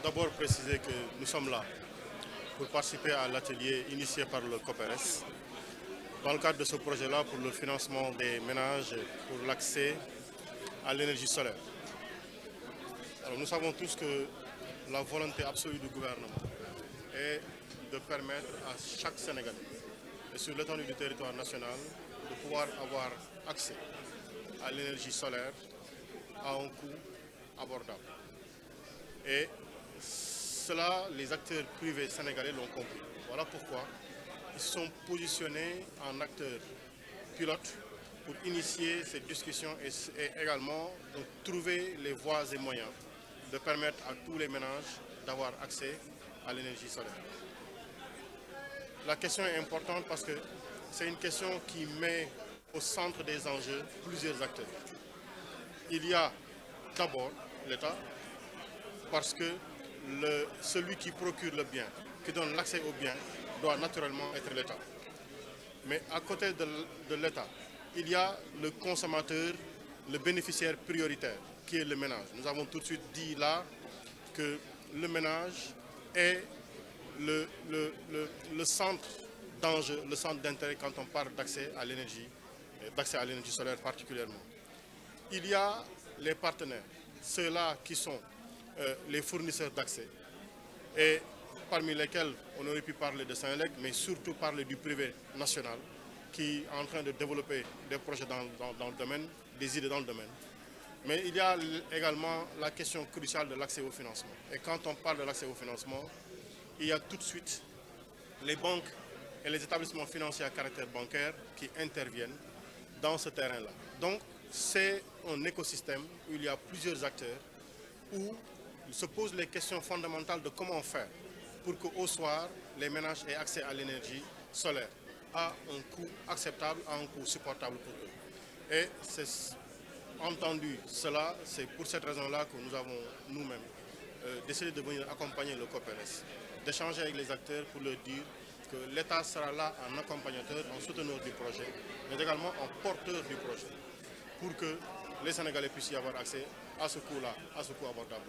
d'abord préciser que nous sommes là pour participer à l'atelier initié par le COPERES dans le cadre de ce projet-là pour le financement des ménages pour l'accès à l'énergie solaire. Alors, nous savons tous que la volonté absolue du gouvernement est de permettre à chaque Sénégalais, et sur l'étendue du territoire national, de pouvoir avoir accès à l'énergie solaire à un coût abordable. Et cela, les acteurs privés sénégalais l'ont compris. Voilà pourquoi ils se sont positionnés en acteurs pilotes pour initier cette discussion et également donc, trouver les voies et moyens de permettre à tous les ménages d'avoir accès à l'énergie solaire. La question est importante parce que c'est une question qui met au centre des enjeux plusieurs acteurs. Il y a d'abord l'État, parce que celui qui procure le bien, qui donne l'accès au bien, doit naturellement être l'État. Mais à côté de l'État, il y a le consommateur, le bénéficiaire prioritaire, qui est le ménage. Nous avons tout de suite dit là que le ménage est le centre d'enjeu, le centre d'intérêt quand on parle d'accès à l'énergie solaire particulièrement. Il y a les partenaires, ceux-là qui sont les fournisseurs d'accès, et parmi lesquels on aurait pu parler de Senelec, mais surtout parler du privé national, qui est en train de développer des projets dans le domaine, des idées dans le domaine. Mais il y a également la question cruciale de l'accès au financement. Et quand on parle de l'accès au financement, il y a tout de suite les banques et les établissements financiers à caractère bancaire qui interviennent dans ce terrain-là. Donc, c'est un écosystème où il y a plusieurs acteurs, où il se posent les questions fondamentales de comment faire pour qu'au soir, les ménages aient accès à l'énergie solaire à un coût acceptable, à un coût supportable pour eux. Et c'est entendu cela, c'est pour cette raison-là que nous avons nous-mêmes décidé de venir accompagner le COPERES, d'échanger avec les acteurs pour leur dire que l'État sera là en accompagnateur, en souteneur du projet, mais également en porteur du projet, pour que les Sénégalais puissent y avoir accès à ce coût-là, à ce coût abordable.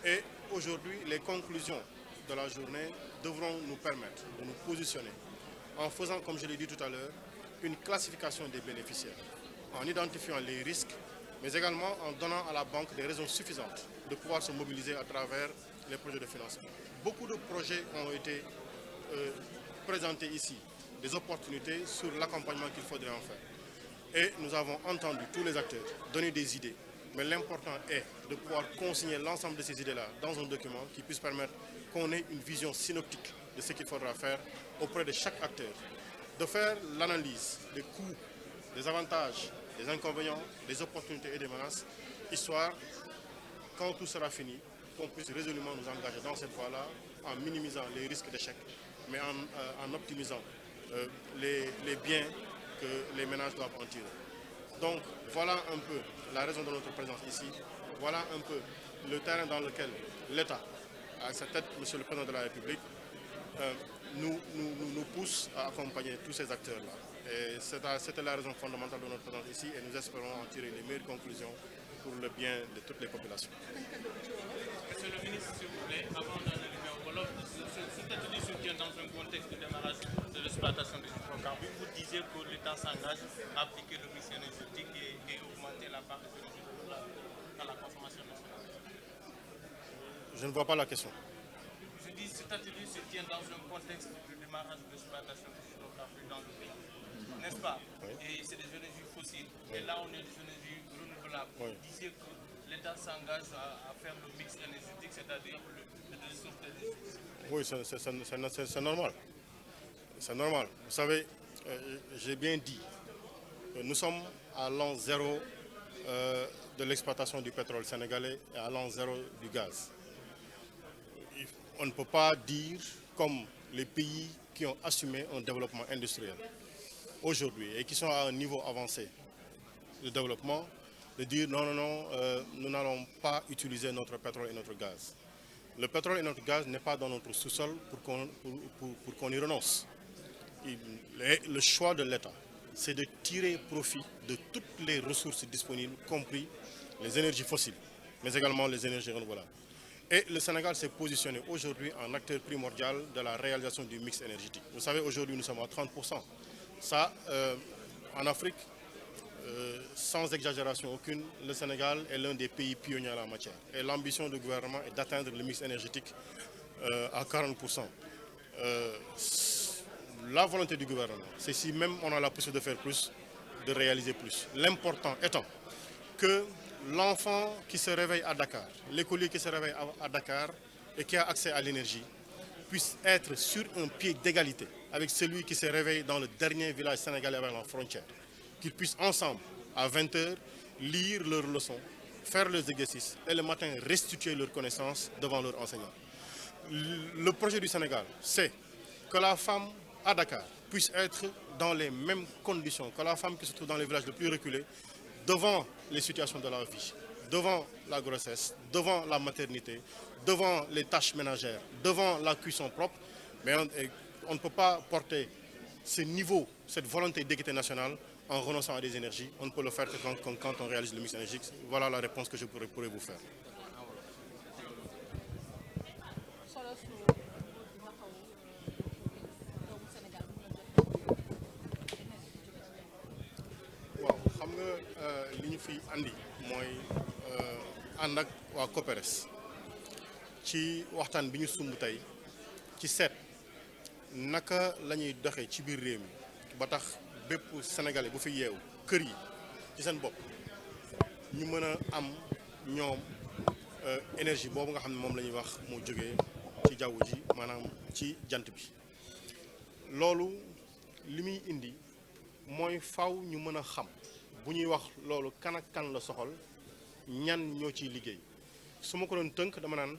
Et aujourd'hui, les conclusions de la journée devront nous permettre de nous positionner en faisant, comme je l'ai dit tout à l'heure, une classification des bénéficiaires, en identifiant les risques, mais également en donnant à la banque des raisons suffisantes de pouvoir se mobiliser à travers les projets de financement. Beaucoup de projets ont été présentés ici, des opportunités sur l'accompagnement qu'il faudrait en faire. Et nous avons entendu tous les acteurs donner des idées, mais l'important est de pouvoir consigner l'ensemble de ces idées-là dans un document qui puisse permettre qu'on ait une vision synoptique de ce qu'il faudra faire auprès de chaque acteur, de faire l'analyse des coûts, des avantages, des inconvénients, des opportunités et des menaces, histoire, quand tout sera fini, qu'on puisse résolument nous engager dans cette voie-là en minimisant les risques d'échec, mais en optimisant les biens que les ménages doivent en tirer. Donc voilà un peu la raison de notre présence ici, voilà un peu le terrain dans lequel l'État, à sa tête, Monsieur le Président de la République, nous pousse à accompagner tous ces acteurs-là. Et c'était la raison fondamentale de notre présence ici et nous espérons en tirer les meilleures conclusions pour le bien de toutes les populations. Monsieur le ministre, s'il vous plaît, avant d'arriver au Wolof, cet atelier se tient dans un contexte de démarrage de l'exploitation des hydrocarbures. Vous disiez que l'État s'engage à appliquer le mix énergétique et augmenter la part des énergies dans la consommation nationale. Je ne vois pas la question. Je dis que cet atelier se tient dans un contexte de démarrage de l'exploitation des hydrocarbures dans le pays, n'est-ce pas? Oui. Et c'est des énergies fossiles. Oui. Et là, on est des énergies renouvelables. Oui. Vous disiez que l'État s'engage à faire le mix énergétique, c'est-à-dire le sources d'énergie. Oui, c'est normal. C'est normal. Vous savez, j'ai bien dit que nous sommes à l'an zéro de l'exploitation du pétrole sénégalais et à l'an zéro du gaz. On ne peut pas dire, comme les pays qui ont assumé un développement industriel aujourd'hui et qui sont à un niveau avancé de développement, de dire non, nous n'allons pas utiliser notre pétrole et notre gaz. Le pétrole et notre gaz n'est pas dans notre sous-sol pour qu'on y renonce. Le choix de l'État, c'est de tirer profit de toutes les ressources disponibles, compris les énergies fossiles, mais également les énergies renouvelables. Et le Sénégal s'est positionné aujourd'hui en acteur primordial de la réalisation du mix énergétique. Vous savez, aujourd'hui, nous sommes à 30%. Ça, en Afrique, sans exagération aucune, le Sénégal est l'un des pays pionniers en la matière. Et l'ambition du gouvernement est d'atteindre le mix énergétique à 40%. La volonté du gouvernement, c'est si même on a la possibilité de faire plus, de réaliser plus. L'important étant que l'enfant qui se réveille à Dakar, l'écolier qui se réveille à Dakar et qui a accès à l'énergie, puisse être sur un pied d'égalité avec celui qui se réveille dans le dernier village sénégalais avec la frontière. Qu'ils puissent ensemble, à 20h, lire leurs leçons, faire leurs exercices et le matin restituer leurs connaissances devant leurs enseignants. Le projet du Sénégal, c'est que la femme à Dakar puisse être dans les mêmes conditions que la femme qui se trouve dans les villages les plus reculés, devant les situations de la vie, devant la grossesse, devant la maternité, devant les tâches ménagères, devant la cuisson propre. Mais on ne peut pas porter ce niveau, cette volonté d'équité nationale en renonçant à des énergies. On ne peut le faire que quand on réalise le mix énergique. Voilà la réponse que je pourrais vous faire. li ñu fi andi mooy ànd ak waa COPERES ci waxtaan bi ñu sumb tey ci seet naka la ñuy doxee ci biir réew mi ba tax bépp sénégalais bu fi yeewu kër yi ci seen bopp ñu mën a am ñoom énergie boobu nga xam ne moom la ñuy wax moo jógee ci jaww ji maanaam ci jant bi. loolu li muy indi mooy faw ñu mën a xam bu ñuy wax loolu kan ak kan la soxal ñan ñoo ciy liggéey. su ma ko doon tënk dama naan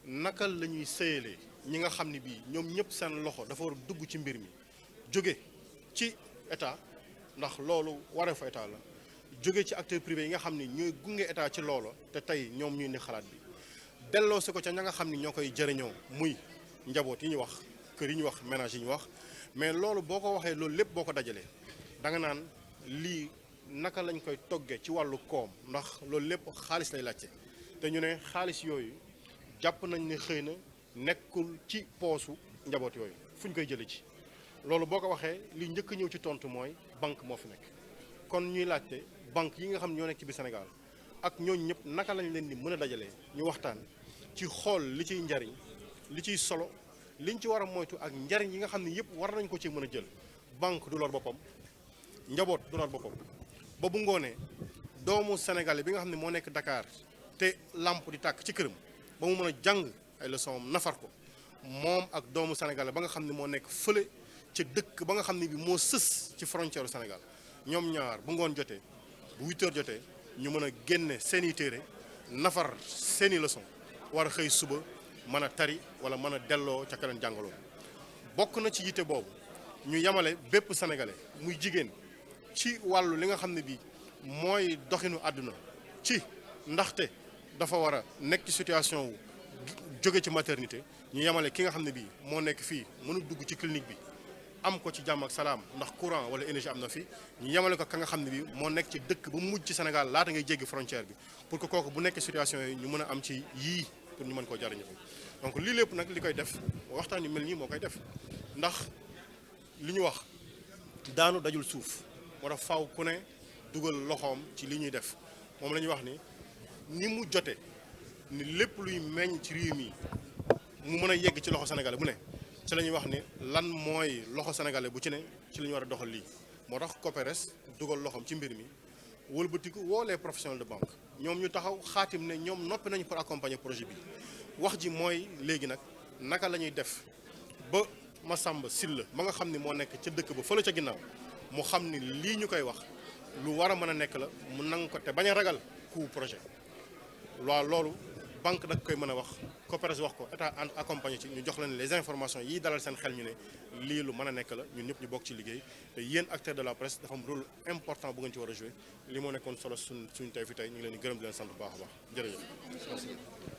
naka la ñuy sëyalee ñi nga xam ne bii ñoom ñëpp seen loxo dafa war a dugg ci mbir mi jóge ci état ndax loolu wareefu état la jóge ci acteurs privés yi nga xam ni ñooy gunge état ci loolo te tey ñoom ñuy ni xalaat bi delloo si ko ca ña nga xam ni ñoo koy jëriñoo muy njaboot yi ñu wax kër yi ñu wax ménage yi ñu wax. mais loolu boo ko waxee loolu lépp boo ko dajalee da nga naan lii naka lañ koy toggee ci wàllu koom ndax loolu lépp xaalis lay laajte te ñu ne xaalis yooyu jàpp nañ ne xëy na nekkul ci poosu njaboot yooyu fu ñu koy jëlee ci. loolu boo ko waxee li njëkk ñëw ci tontu mooy banque moo fi nekk kon ñuy laajte banque yi nga xam ñoo nekk ci biir Sénégal ak ñooñu ñëpp naka lañ leen di mën a dajalee ñu waxtaan ci xool li ciy njariñ li ciy solo. liñ ci war a moytu ak njariñ yi nga xam ne yëpp war nañ ko ci mën a jël banque du lor boppam njaboot du lor boppam ba bu ngoonee doomu sénégalais bi nga xam ne moo nekk Dakar te lamp di tàkk ci këram ba mu mën a jàng ay leçon nafar ko moom ak doomu sénégalais ba nga xam ne moo nekk fële ca dëkk ba nga xam ne bi moo sës ci frontière u Sénégal ñoom ñaar bu ngoon jotee bu 8 heures jotee ñu mën a génne seeni téere nafar seeni leçon war a xëy suba mën a tari wala mën a delloo ca keneen jàngaloo bokk na ci yitte boobu ñu yamale bépp sénégalais muy jigéen ci wàllu li nga xam ne bii mooy doxinu àdduna ci ndaxte dafa war a nekk ci situation wu jóge ci maternité ñu yamale ki nga xam ne bii moo nekk fii mënu dugg ci clinique bi am ko ci jàmm ak salaam ndax courant wala énergie am na fi ñu yamale ko ka nga xam ne bii moo nekk ci dëkk ba mujj ci Sénégal laata ngay jéggi frontière bi pour que kooku bu nekkee situation yi ñu mën a am ci yii pour ñu mën koo jariñoo donc lii lépp nag li koy def waxtaan yu mel nii moo koy def ndax li ñu wax daanu dajul suuf moo tax faaw ku ne dugal loxoom ci li ñuy def moom la ñuy wax ni mu jote ni lépp luy meññ ci réew mi mu mën a yegg ci loxo sénégalais bu ne ci la ñuy wax ni lan mooy loxo sénégalais bu ci ne ci la ñu war a doxal lii moo tax COPERES dugal loxoom ci mbir mi wëlbatiku woo les professionnels de banque ñoom ñu taxaw xaatim ne ñoom noppi nañu pour accompagner projet bi wax ji mooy léegi nag naka la ñuy def ba Massamba Sylla ba nga xam ni moo nekk ca dëkk ba fële ca ginnaaw mu xam ni lii ñu koy wax lu war a mën a nekk la mu nangu ko te bañ a ragal coût projet loolu banque nag koy mën a wax COPERES wax ko état accompagné ci ñu jox leen les informations yi dalal seen xel ñu ne lii lu mën a nekk la ñun ñëpp ñu bokk ci liggéey te yéen acteurs de la presse dafa am rôle important bu ngeen ci war a jouer li moo nekkoon solo suñ tey fi tey ñu ngi leen di gërëm di leen sant bu baax a baax jërëjëf.